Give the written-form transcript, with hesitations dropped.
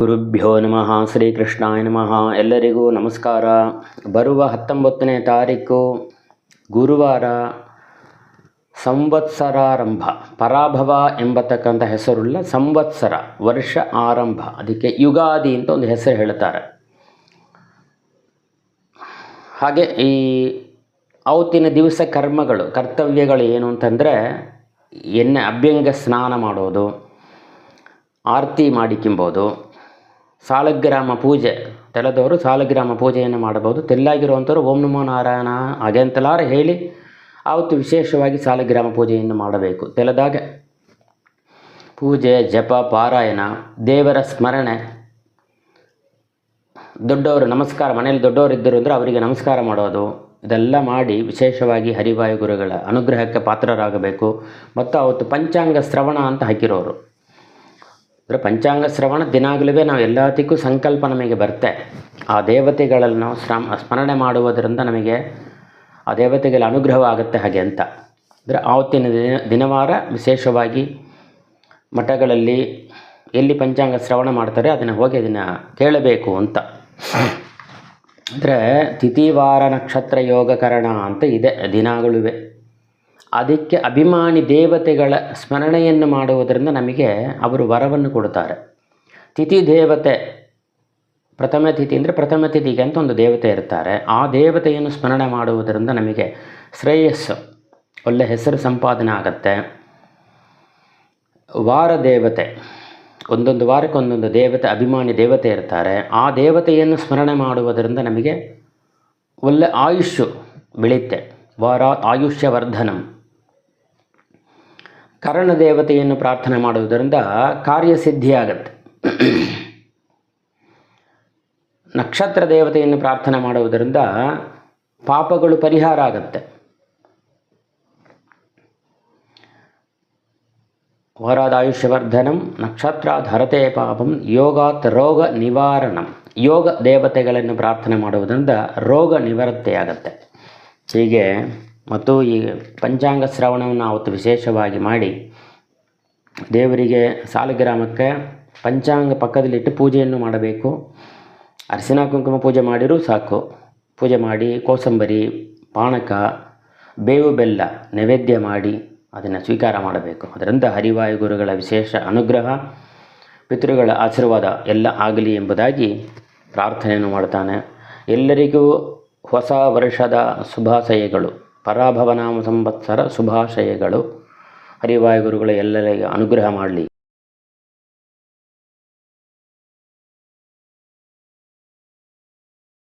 ಗುರುಭ್ಯೋ ನಮಃ ಶ್ರೀಕೃಷ್ಣಾಯ ನಮಃ. ಎಲ್ಲರಿಗೂ ನಮಸ್ಕಾರ. ಬರುವ 19ನೇ ತಾರೀಕು ಗುರುವಾರ ಸಂವತ್ಸರಾರಂಭ, ಪರಾಭವ ಎಂಬತಕ್ಕಂಥ ಹೆಸರುಳ್ಳ ಸಂವತ್ಸರ, ವರ್ಷ ಆರಂಭ. ಅದಕ್ಕೆ ಯುಗಾದಿ ಅಂತ ಒಂದು ಹೆಸರು ಹೇಳ್ತಾರೆ. ಹಾಗೆ ಈ ಅವತ್ತಿನ ದಿವಸ ಕರ್ಮಗಳು, ಕರ್ತವ್ಯಗಳು ಏನು ಅಂತಂದರೆ, ಅಭ್ಯಂಗ ಸ್ನಾನ ಮಾಡೋದು, ಆರತಿ ಮಾಡಿಕೊಂಬೋದು, ಸಾಲಗ್ರಾಮ ಪೂಜೆ, ತೆಲದವರು ಸಾಲಗ್ರಾಮ ಪೂಜೆಯನ್ನು ಮಾಡಬಹುದು. ತೆಲ್ಲಾಗಿರುವಂಥವ್ರು ಓಂ ನಮೋ ನಾರಾಯಣ ಹಾಗೆ ಅಂತೆಲ್ಲಾರ ಹೇಳಿ ಆವತ್ತು ವಿಶೇಷವಾಗಿ ಸಾಲಗ್ರಾಮ ಪೂಜೆಯನ್ನು ಮಾಡಬೇಕು. ತೆಲದಾಗ ಪೂಜೆ, ಜಪ, ಪಾರಾಯಣ, ದೇವರ ಸ್ಮರಣೆ, ದೊಡ್ಡವರು ನಮಸ್ಕಾರ, ಮನೆಯಲ್ಲಿ ದೊಡ್ಡವರು ಇದ್ದರು ಅಂದರೆ ಅವರಿಗೆ ನಮಸ್ಕಾರ ಮಾಡೋದು, ಇದೆಲ್ಲ ಮಾಡಿ ವಿಶೇಷವಾಗಿ ಹರಿವಾಯು ಗುರುಗಳ ಅನುಗ್ರಹಕ್ಕೆ ಪಾತ್ರರಾಗಬೇಕು. ಮತ್ತು ಅವತ್ತು ಪಂಚಾಂಗ ಶ್ರವಣ ಅಂತ ಹಾಕಿರೋರು. ಅಂದರೆ ಪಂಚಾಂಗ ಶ್ರವಣ ದಿನಾಗಲೂ ನಾವು ಎಲ್ಲದಕ್ಕೂ ಸಂಕಲ್ಪ ನಮಗೆ ಬರುತ್ತೆ. ಆ ದೇವತೆಗಳಲ್ಲಿ ನಾವು ಸ್ಮರಣೆ ಮಾಡುವುದರಿಂದ ನಮಗೆ ಆ ದೇವತೆಗಳ ಅನುಗ್ರಹವಾಗುತ್ತೆ ಹಾಗೆ ಅಂತ. ಅಂದರೆ ಆವತ್ತಿನ ದಿನವಾರ ವಿಶೇಷವಾಗಿ ಮಠಗಳಲ್ಲಿ ಎಲ್ಲಿ ಪಂಚಾಂಗ ಶ್ರವಣ ಮಾಡ್ತಾರೆ ಅದನ್ನು ಹೋಗಿ ಅದನ್ನು ಕೇಳಬೇಕು ಅಂತ. ಅಂದರೆ ತಿಥಿವಾರ ನಕ್ಷತ್ರ ಯೋಗಕರಣ ಅಂತ ಇದೆ ದಿನಾಗಳುವೆ. ಅದಕ್ಕೆ ಅಭಿಮಾನಿ ದೇವತೆಗಳ ಸ್ಮರಣೆಯನ್ನು ಮಾಡುವುದರಿಂದ ನಮಗೆ ಅವರು ವರವನ್ನು ಕೊಡುತ್ತಾರೆ. ತಿಥಿ ದೇವತೆ, ಪ್ರಥಮ ತಿಥಿ ಅಂದರೆ ಪ್ರಥಮ ತಿಥಿಗೆ ಅಂತ ಒಂದು ದೇವತೆ ಇರ್ತಾರೆ. ಆ ದೇವತೆಯನ್ನು ಸ್ಮರಣೆ ಮಾಡುವುದರಿಂದ ನಮಗೆ ಶ್ರೇಯಸ್ಸು, ಒಳ್ಳೆಯ ಹೆಸರು ಸಂಪಾದನೆ ಆಗುತ್ತೆ. ವಾರ ದೇವತೆ, ಒಂದೊಂದು ವಾರಕ್ಕೆ ಒಂದೊಂದು ದೇವತೆ, ಅಭಿಮಾನಿ ದೇವತೆ ಇರ್ತಾರೆ. ಆ ದೇವತೆಯನ್ನು ಸ್ಮರಣೆ ಮಾಡುವುದರಿಂದ ನಮಗೆ ಒಳ್ಳೆ ಆಯುಷ್ಯು ಬೆಳೆಯುತ್ತೆ. ವಾರಾತ್ ಆಯುಷ್ಯವರ್ಧನಂ. ಕರ್ಣ ದೇವತೆಯನ್ನು ಪ್ರಾರ್ಥನೆ ಮಾಡುವುದರಿಂದ ಕಾರ್ಯಸಿದ್ಧಿಯಾಗತ್ತೆ. ನಕ್ಷತ್ರ ದೇವತೆಯನ್ನು ಪ್ರಾರ್ಥನೆ ಮಾಡುವುದರಿಂದ ಪಾಪಗಳು ಪರಿಹಾರ ಆಗುತ್ತೆ. ವರಾದ ಆಯುಷ್ಯವರ್ಧನಂ, ನಕ್ಷತ್ರಾತ್ ಹರತೆ ಪಾಪಂ, ಯೋಗಾತ್ ರೋಗ ನಿವಾರಣಂ. ಯೋಗ ದೇವತೆಗಳನ್ನು ಪ್ರಾರ್ಥನೆ ಮಾಡುವುದರಿಂದ ರೋಗ ನಿವೃತ್ತಿಯಾಗತ್ತೆ. ಹೀಗೆ ಮತ್ತು ಈ ಪಂಚಾಂಗ ಶ್ರವಣವನ್ನು ಅವತ್ತು ವಿಶೇಷವಾಗಿ ಮಾಡಿ ದೇವರಿಗೆ ಸಾಲಗ್ರಾಮಕ್ಕೆ ಪಂಚಾಂಗ ಪಕ್ಕದಲ್ಲಿಟ್ಟು ಪೂಜೆಯನ್ನು ಮಾಡಬೇಕು. ಅರಿಶಿನ ಕುಂಕುಮ ಪೂಜೆ ಮಾಡಿರೂ ಸಾಕು. ಪೂಜೆ ಮಾಡಿ ಕೋಸಂಬರಿ, ಪಾನಕ, ಬೇವು ಬೆಲ್ಲ ನೈವೇದ್ಯ ಮಾಡಿ ಅದನ್ನು ಸ್ವೀಕಾರ ಮಾಡಬೇಕು. ಅದರಿಂದ ಹರಿವಾಯು ಗುರುಗಳ ವಿಶೇಷ ಅನುಗ್ರಹ, ಪಿತೃಗಳ ಆಶೀರ್ವಾದ ಎಲ್ಲ ಆಗಲಿ ಎಂಬುದಾಗಿ ಪ್ರಾರ್ಥನೆಯನ್ನು ಮಾಡ್ತಾನೆ. ಎಲ್ಲರಿಗೂ ಹೊಸ ವರ್ಷದ ಶುಭಾಶಯಗಳು, ಪರಾಭವನಾಮ ಸಂವತ್ಸರ ಶುಭಾಶಯಗಳು. ಹರಿವಾಯು ಗುರುಗಳು ಎಲ್ಲರಿಗೂ ಅನುಗ್ರಹ ಮಾಡಲಿ.